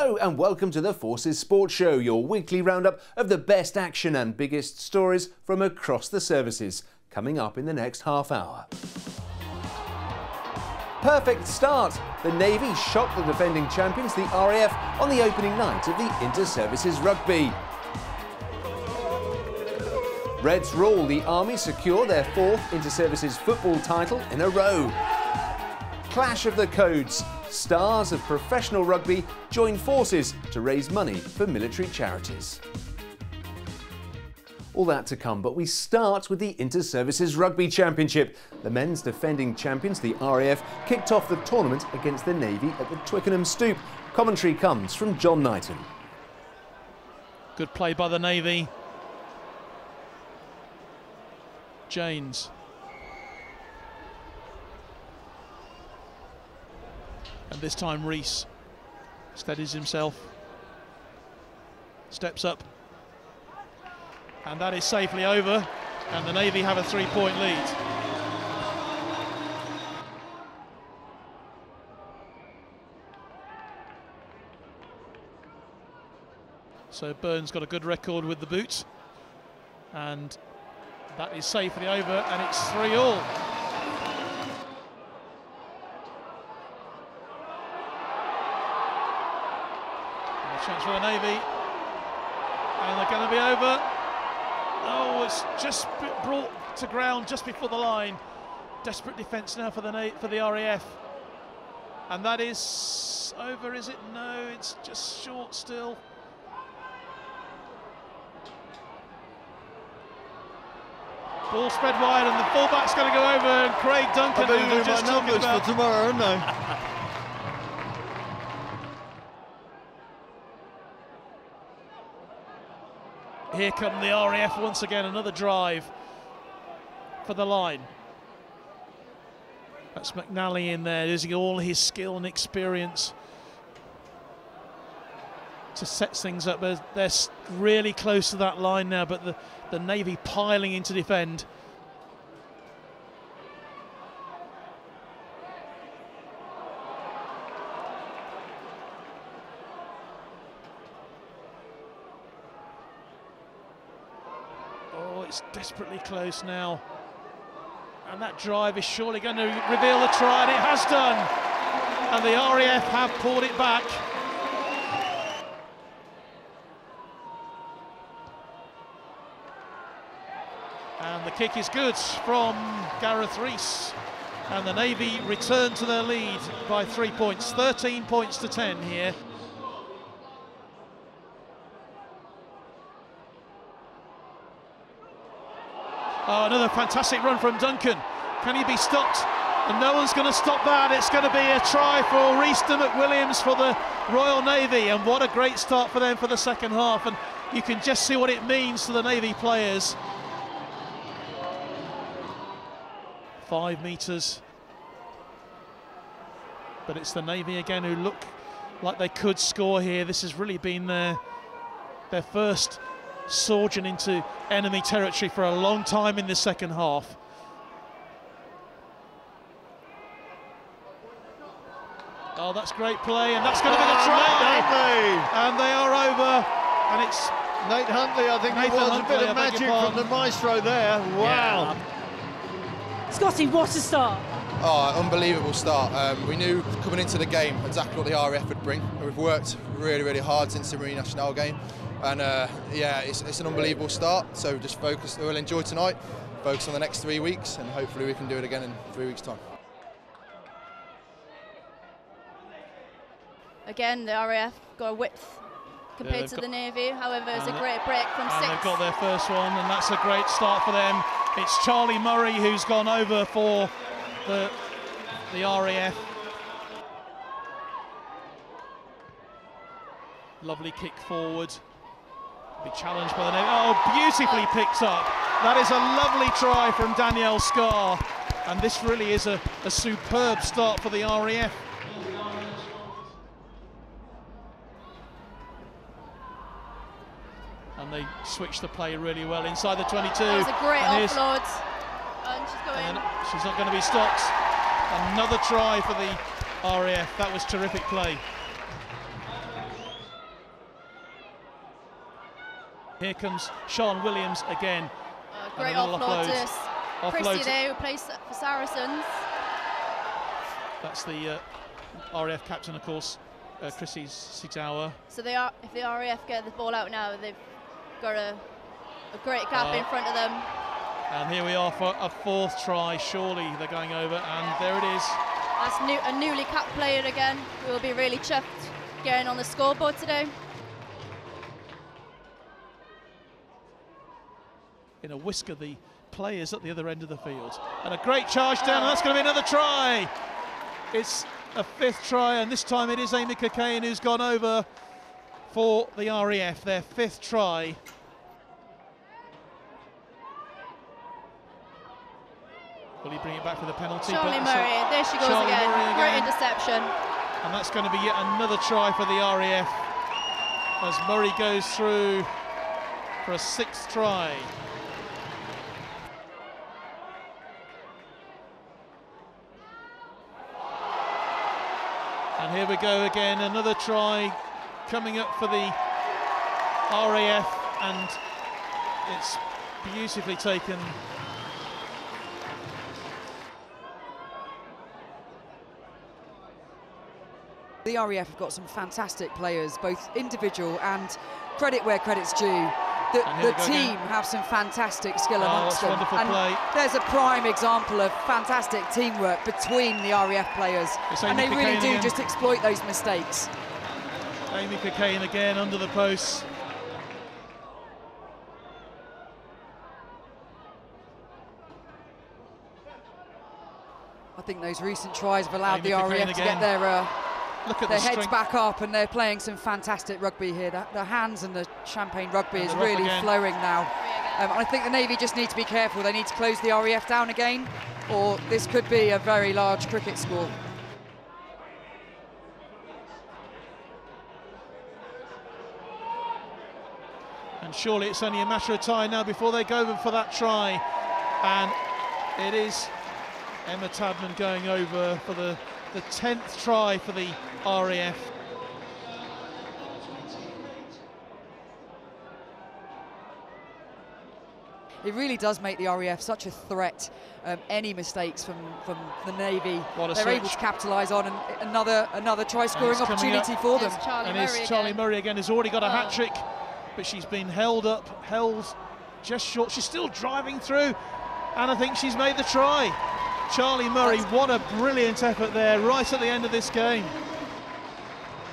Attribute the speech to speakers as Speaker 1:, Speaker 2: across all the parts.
Speaker 1: Hello and welcome to the Forces Sports Show, your weekly roundup of the best action and biggest stories from across the services, coming up in the next half hour. Perfect start! The Navy shocked the defending champions, the RAF, on the opening night of the Inter-Services Rugby. Reds rule, the Army secure their fourth Inter-Services football title in a row. Clash of the codes. Stars of professional rugby join forces to raise money for military charities. All that to come, but we start with the Inter-Services Rugby Championship. The men's defending champions, the RAF, kicked off the tournament against the Navy at the Twickenham Stoop. Commentary comes from John Knighton.
Speaker 2: Good play by the Navy. Janes. And this time Rees steadies himself, steps up, and that is safely over, and the Navy have a 3-point lead. So Burns got a good record with the boot, and that is safely over, and it's 3-all. Chance for the Navy, and they're going to be over. Oh, it's just brought to ground just before the line. Desperate defence now for the RAF, and that is over. Is it? No, it's just short still. Ball spread wide, and the fullback's going to go over. And Craig Duncan, who we're just talking about
Speaker 3: for tomorrow, aren't they?
Speaker 2: Here come the RAF once again, another drive for the line. That's McNally in there, using all his skill and experience to set things up. They're really close to that line now, but the Navy piling in to defend. It's desperately close now, and that drive is surely going to reveal the try, and it has done, and the RAF have pulled it back. And the kick is good from Gareth Rees, and the Navy return to their lead by 3 points, 13 points to 10 here. Oh, another fantastic run from Duncan. Can he be stopped? And no one's going to stop that. It's going to be a try for Reeston McWilliams for the Royal Navy, and what a great start for them for the second half, and you can just see what it means to the Navy players. 5 metres, but it's the Navy again who look like they could score here. This has really been their first sojourn into enemy territory for a long time in the second half. Oh, that's great play, and that's going to be the try. And they are over, and it's
Speaker 3: Nate Huntley. I think it was a bit of magic from the maestro there. Wow.
Speaker 4: Yeah. Scotty, what a start.
Speaker 5: Oh, unbelievable start. We knew coming into the game exactly what the RAF would bring. We've worked really, really hard since the Marine National game. And yeah, it's an unbelievable start. So just focus, we'll enjoy tonight, focus on the next 3 weeks, and hopefully we can do it again in 3 weeks' time.
Speaker 6: Again, the RAF got a width compared to the Navy. However, it's a great break from 6.
Speaker 2: They've got their first one, and that's a great start for them. It's Charlie Murray who's gone over for the RAF. Lovely kick forward. Be challenged by the Navy. Oh, beautifully picked up. That is a lovely try from Danielle Scarr, and this really is a superb start for the RAF. And they switch the play really well inside the 22.
Speaker 6: That was a great offload. And she's going.
Speaker 2: And she's not going to be stopped. Another try for the RAF. That was terrific play. Here comes Sean Williams again.
Speaker 6: Great offload to Christie there, who plays for Saracens.
Speaker 2: That's the RAF captain, of course, Christie Sigauer.
Speaker 6: So if the RAF get the ball out now, they've got a great gap in front of them.
Speaker 2: And here we are for a fourth try. Surely they're going over, and there it is.
Speaker 6: That's a newly capped player again. We'll be really chuffed getting on the scoreboard today.
Speaker 2: In a whisker, the players at the other end of the field. And a great charge down, and that's going to be another try. It's a fifth try, and this time it is Amy Cocaine who's gone over for the RAF, their fifth try. Will he bring it back for the penalty?
Speaker 6: Charlie Murray, there she goes again. Great interception.
Speaker 2: And that's going to be yet another try for the RAF as Murray goes through for a sixth try. And here we go again, another try coming up for the RAF, and it's beautifully taken.
Speaker 7: The RAF have got some fantastic players, both individual and credit where credit's due. The team have some fantastic skill amongst them. And play. There's a prime example of fantastic teamwork between the RAF players. And they really do just exploit those mistakes.
Speaker 2: Amy Cocaine again under the posts.
Speaker 7: I think those recent tries have allowed the RAF to get their heads back up, and they're playing some fantastic rugby here. The hands and the champagne rugby is really flowing now. I think the Navy just need to be careful. They need to close the RAF down again, or this could be a very large cricket score.
Speaker 2: And surely it's only a matter of time now before they go over for that try. And it is Emma Tadman going over for the 10th try for the RAF.
Speaker 7: It really does make the RAF such a threat. Any mistakes from the Navy, they're able to capitalise on, and another try-scoring opportunity for them.
Speaker 2: And Charlie Murray again has already got a hat-trick, but she's been held just short. She's still driving through, and I think she's made the try. Charlie Murray, what a brilliant effort there, right at the end of this game.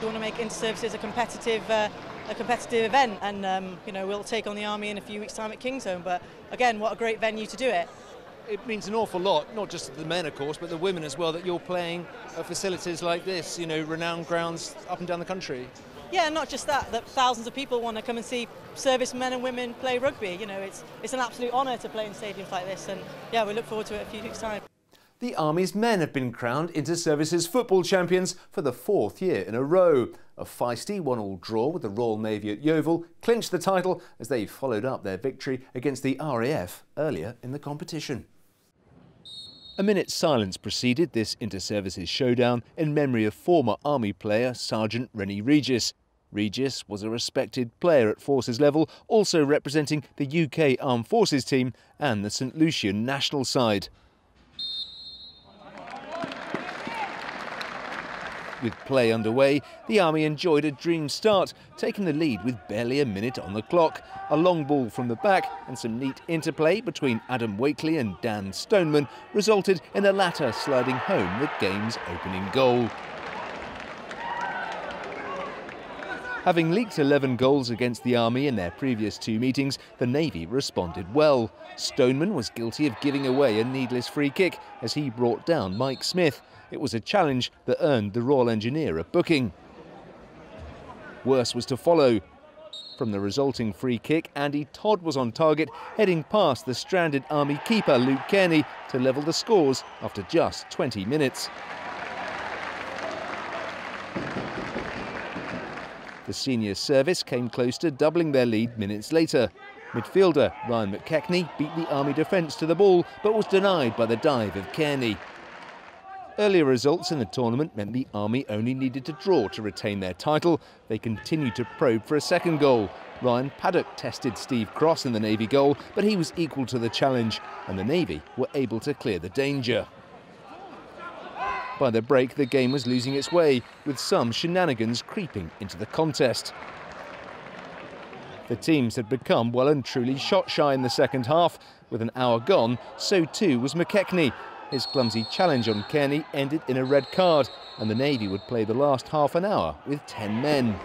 Speaker 8: We want to make inter-services a competitive event, and you know, we'll take on the Army in a few weeks' time at Kingsholm. But again, what a great venue to do it.
Speaker 1: It means an awful lot, not just the men, of course, but the women as well, that you're playing at facilities like this, you know, renowned grounds up and down the country.
Speaker 8: Yeah, not just that thousands of people want to come and see servicemen and women play rugby. You know, it's an absolute honour to play in stadiums like this, and yeah, we look forward to it a few weeks' time.
Speaker 1: The Army's men have been crowned Inter-Services football champions for the 4th year in a row. A feisty 1-1 draw with the Royal Navy at Yeovil clinched the title as they followed up their victory against the RAF earlier in the competition. A minute's silence preceded this Inter-Services showdown in memory of former Army player Sergeant Rennie Regis. Regis was a respected player at forces level, also representing the UK Armed Forces team and the St Lucian national side. With play underway, the Army enjoyed a dream start, taking the lead with barely a minute on the clock. A long ball from the back and some neat interplay between Adam Wakely and Dan Stoneman resulted in the latter sliding home the game's opening goal. Having leaked 11 goals against the Army in their previous 2 meetings, the Navy responded well. Stoneman was guilty of giving away a needless free kick as he brought down Mike Smith. It was a challenge that earned the Royal Engineer a booking. Worse was to follow. From the resulting free kick, Andy Todd was on target, heading past the stranded Army keeper Luke Kearney to level the scores after just 20 minutes. The senior service came close to doubling their lead minutes later. Midfielder Ryan McKechnie beat the Army defence to the ball, but was denied by the dive of Kearney. Earlier results in the tournament meant the Army only needed to draw to retain their title. They continued to probe for a second goal, Ryan Paddock tested Steve Cross in the Navy goal, but he was equal to the challenge, and the Navy were able to clear the danger. By the break, the game was losing its way, with some shenanigans creeping into the contest. The teams had become well and truly shot-shy in the second half. With an hour gone, so too was McKechnie. His clumsy challenge on Kearney ended in a red card, and the Navy would play the last half an hour with 10 men.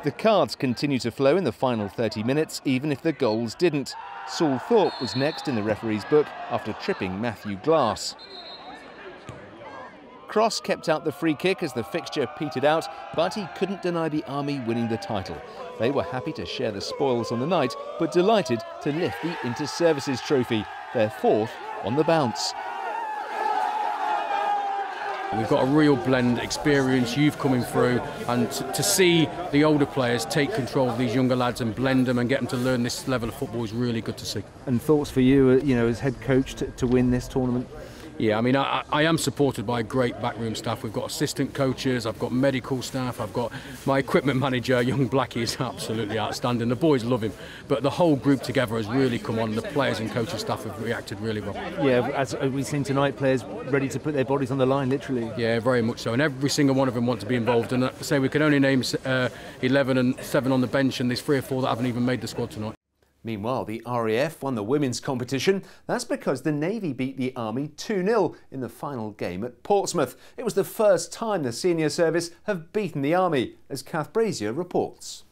Speaker 1: The cards continued to flow in the final 30 minutes, even if the goals didn't. Saul Thorpe was next in the referee's book after tripping Matthew Glass. Cross kept out the free kick as the fixture petered out, but he couldn't deny the Army winning the title. They were happy to share the spoils on the night, but delighted to lift the Inter-Services trophy, their fourth on the bounce.
Speaker 9: We've got a real blend, experience, youth coming through, and to see the older players take control of these younger lads and blend them and get them to learn this level of football is really good to see.
Speaker 1: And thoughts for you, as head coach, to win this tournament?
Speaker 9: Yeah, I mean, I am supported by a great backroom staff. We've got assistant coaches, I've got medical staff, I've got my equipment manager, young Blackie, is absolutely outstanding. The boys love him, but the whole group together has really come on. The players and coaching staff have reacted really well.
Speaker 1: Yeah, as we've seen tonight, players ready to put their bodies on the line, literally.
Speaker 9: Yeah, very much so, and every single one of them want to be involved. And I say we can only name 11 and 7 on the bench, and there's 3 or 4 that haven't even made the squad tonight.
Speaker 1: Meanwhile, the RAF won the women's competition. That's because the Navy beat the Army 2-0 in the final game at Portsmouth. It was the first time the senior service have beaten the Army, as Kath Brazier reports.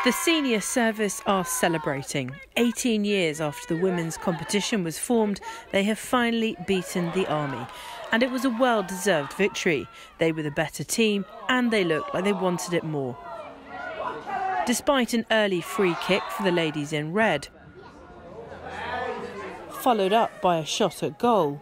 Speaker 10: The senior service are celebrating. 18 years after the women's competition was formed, they have finally beaten the Army. And it was a well-deserved victory. They were the better team and they looked like they wanted it more. Despite an early free kick for the ladies in red, followed up by a shot at goal.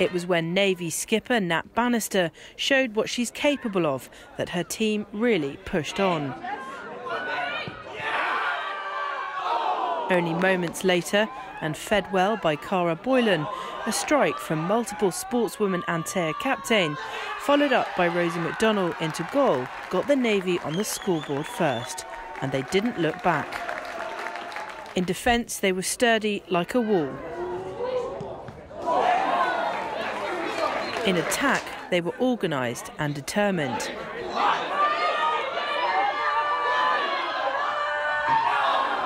Speaker 10: It was when Navy skipper Nat Bannister showed what she's capable of that her team really pushed on. Only moments later, and fed well by Cara Boylan, a strike from multiple sportswoman Antea captain, followed up by Rosie McDonnell into goal, got the Navy on the scoreboard first, and they didn't look back. In defence, they were sturdy like a wall. In attack, they were organised and determined.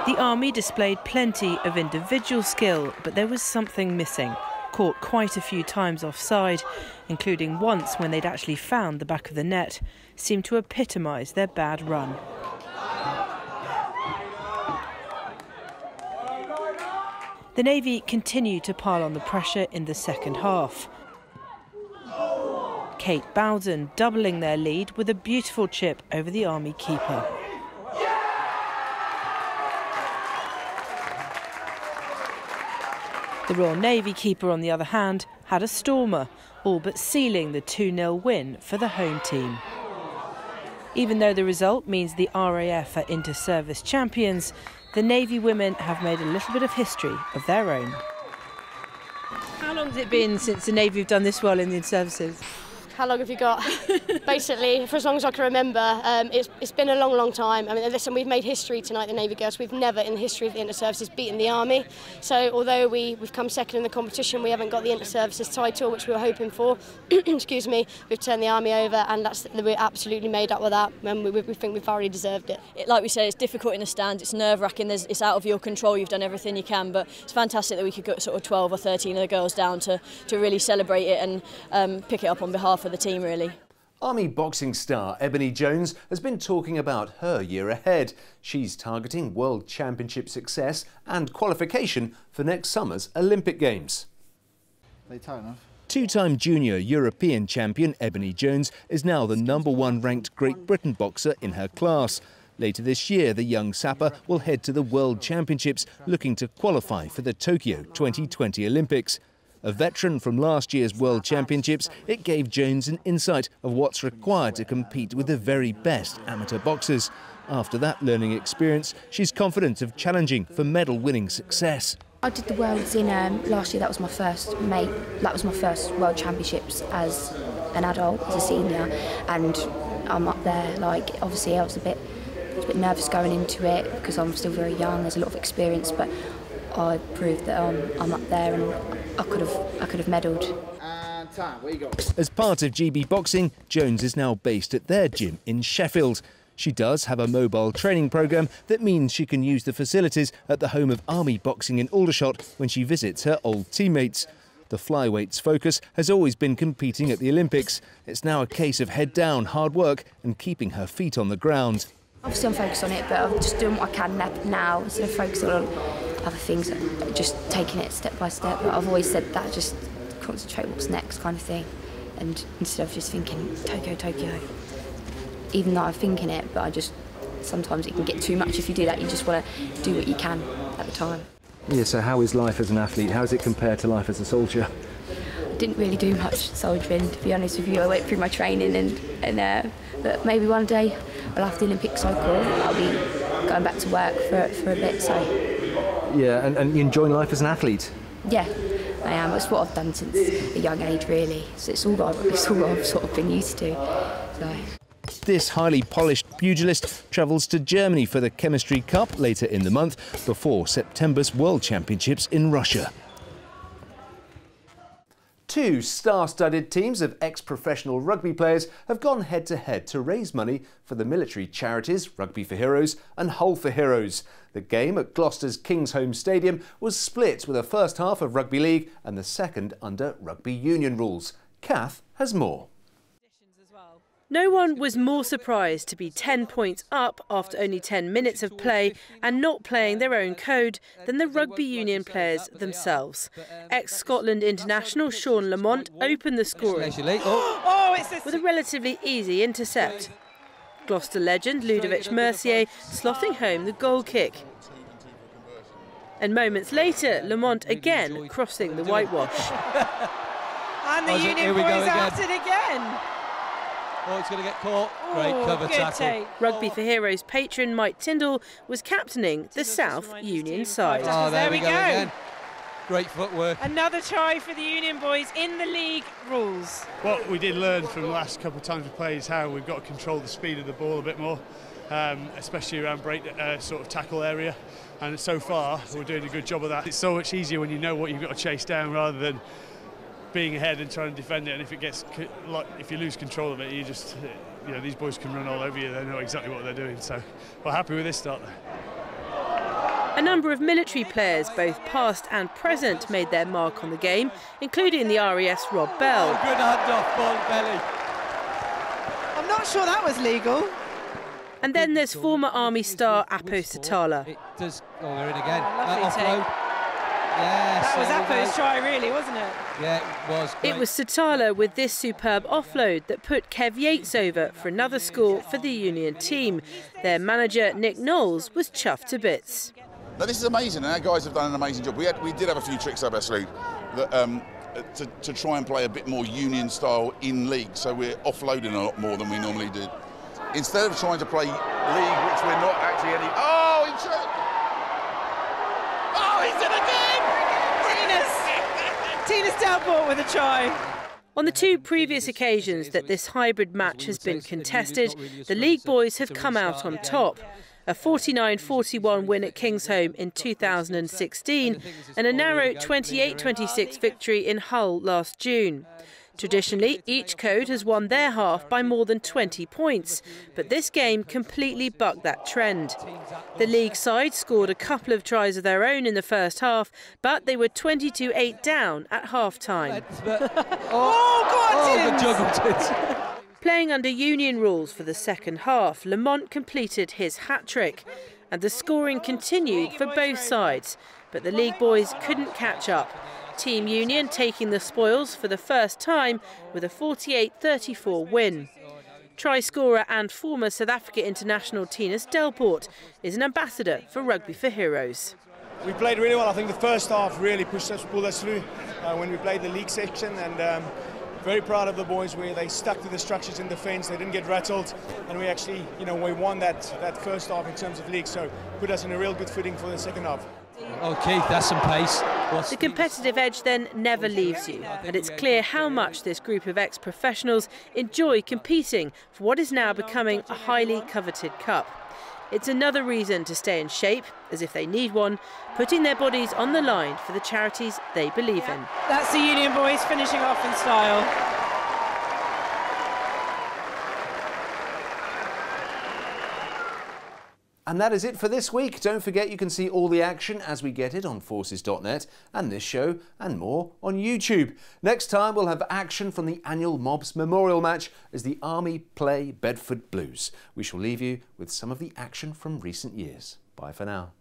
Speaker 10: The Army displayed plenty of individual skill, but there was something missing. Caught quite a few times offside, including once when they'd actually found the back of the net, seemed to epitomise their bad run. The Navy continued to pile on the pressure in the second half. Kate Bowden doubling their lead with a beautiful chip over the Army keeper. The Royal Navy keeper, on the other hand, had a stormer, all but sealing the 2-0 win for the home team. Even though the result means the RAF are inter-service champions, the Navy women have made a little bit of history of their own. How long has it been since the Navy have done this well in the inter-services?
Speaker 11: How long have you got? Basically, for as long as I can remember, it's been a long, long time. I mean, listen, we've made history tonight, the Navy girls. We've never in the history of the inter-services beaten the Army. So although we've come second in the competition, we haven't got the inter-services title, which we were hoping for. Excuse me, we've turned the Army over, and we're absolutely made up with that, and we think we've already deserved it.
Speaker 12: Like we said, it's difficult in the stands, it's nerve-wracking, it's out of your control, you've done everything you can, but it's fantastic that we could get sort of 12 or 13 of the girls down to really celebrate it and pick it up on behalf of the team, really.
Speaker 1: Army boxing star Ebony Jones has been talking about her year ahead. She's targeting World Championship success and qualification for next summer's Olympic Games. Two-time junior European champion Ebony Jones is now the #1 ranked Great Britain boxer in her class. Later this year, the young sapper will head to the World Championships, looking to qualify for the Tokyo 2020 Olympics. A veteran from last year's World Championships, it gave Jones an insight of what's required to compete with the very best amateur boxers. After that learning experience, she's confident of challenging for medal-winning success.
Speaker 13: I did the Worlds in last year. That was my first World Championships as an adult, as a senior, and I'm up there. Like, obviously I was a bit nervous going into it because I'm still very young, there's a lot of experience, but I proved that I'm up there and I could have medalled.
Speaker 14: And time, where you go?
Speaker 1: As part of GB Boxing, Jones is now based at their gym in Sheffield. She does have a mobile training programme that means she can use the facilities at the home of Army Boxing in Aldershot when she visits her old teammates. The flyweight's focus has always been competing at the Olympics. It's now a case of head down, hard work and keeping her feet on the ground.
Speaker 13: Obviously I'm focused on it, but I'm just doing what I can now instead of focusing on other things, just taking it step by step. But I've always said that, just concentrate what's next kind of thing, and instead of just thinking Tokyo. Even though I'm thinking it, but sometimes it can get too much if you do that. You just want to do what you can at the time.
Speaker 1: Yeah, so how is life as an athlete? How does it compare to life as a soldier?
Speaker 13: I didn't really do much soldiering, to be honest with you. I went through my training but maybe one day I'll have the Olympic cycle. I'll be going back to work for a bit, so.
Speaker 1: Yeah, and you enjoying life as an athlete?
Speaker 13: Yeah, I am. It's what I've done since a young age, really. So it's all I've sort of been used to. So.
Speaker 1: This highly polished pugilist travels to Germany for the Chemistry Cup later in the month before September's World Championships in Russia. Two star-studded teams of ex-professional rugby players have gone head-to-head to raise money for the military charities Rugby for Heroes and Hull for Heroes. The game at Gloucester's Kingsholm Stadium was split with a first half of rugby league and the second under rugby union rules. Kath has more.
Speaker 10: No one was more surprised to be 10 points up after only 10 minutes of play and not playing their own code than the rugby union players themselves. Ex-Scotland international Sean Lamont opened the scoring with a relatively easy intercept. Gloucester legend Ludovic Mercier slotting home the goal kick. And moments later, Lamont again crossing the whitewash.
Speaker 15: And the union boys at it again.
Speaker 3: Oh, it's going to get caught. Great cover tackle.
Speaker 10: Rugby for Heroes patron Mike Tyndall was captaining the South Union side.
Speaker 15: Oh, there we go. Again.
Speaker 3: Great footwork.
Speaker 15: Another try for the Union boys in the league rules.
Speaker 16: What we did learn from the last couple of times we played is how we've got to control the speed of the ball a bit more, especially around break sort of tackle area. And so far, we're doing a good job of that. It's so much easier when you know what you've got to chase down rather than being ahead and trying to defend it, and if you lose control of it, these boys can run all over you. They know exactly what they're doing. So we're happy with this start there.
Speaker 10: A number of military players, both past and present, made their mark on the game, including the RAF's Rob Bell.
Speaker 3: Oh, good handoff, ball belly.
Speaker 15: I'm not sure that was legal.
Speaker 10: And then there's former Army star Apo Satala.
Speaker 3: It does. Oh, they're in again.
Speaker 15: Lovely
Speaker 3: offload. Yes,
Speaker 15: that was Apo's try, really, wasn't it?
Speaker 3: Yeah, it was. Great.
Speaker 10: It was Satala with this superb offload that put Kev Yates over for another score for the Union team. Their manager, Nick Knowles, was chuffed to bits.
Speaker 17: Now, this is amazing, and our guys have done an amazing job. We did have a few tricks up our sleeve to try and play a bit more Union style in league, so we're offloading a lot more than we normally do. Instead of trying to play league, which we're not actually any. Oh, he choked! Oh, he's in again!
Speaker 15: Tina's Delport with a try.
Speaker 10: On the two previous occasions that this hybrid match has been contested, the league boys have come out on top. A 49-41 win at Kingsholm in 2016 and a narrow 28-26 victory in Hull last June. Traditionally, each code has won their half by more than 20 points, but this game completely bucked that trend. The league side scored a couple of tries of their own in the first half, but they were 22-8 down at half-time.
Speaker 15: the
Speaker 3: juggle.
Speaker 10: Playing under union rules for the second half, Lamont completed his hat-trick, and the scoring continued for both sides, but the league boys couldn't catch up. Team Union taking the spoils for the first time with a 48-34 win. Try scorer and former South Africa international Tina's Delport is an ambassador for Rugby for Heroes.
Speaker 18: We played really well. I think the first half really pulled us through when we played the league section, and very proud of the boys where they stuck to the structures in defence. They didn't get rattled, and we actually, we won that first half in terms of league, so put us in a real good footing for the second half.
Speaker 3: Oh, Keith, that's some pace.
Speaker 10: The competitive edge then never leaves you, and it's clear how much this group of ex-professionals enjoy competing for what is now becoming a highly coveted cup. It's another reason to stay in shape, as if they need one, putting their bodies on the line for the charities they believe in.
Speaker 4: That's the Union boys finishing off in style.
Speaker 1: And that is it for this week. Don't forget you can see all the action as we get it on forces.net and this show and more on YouTube. Next time we'll have action from the annual Mobs Memorial match as the Army play Bedford Blues. We shall leave you with some of the action from recent years. Bye for now.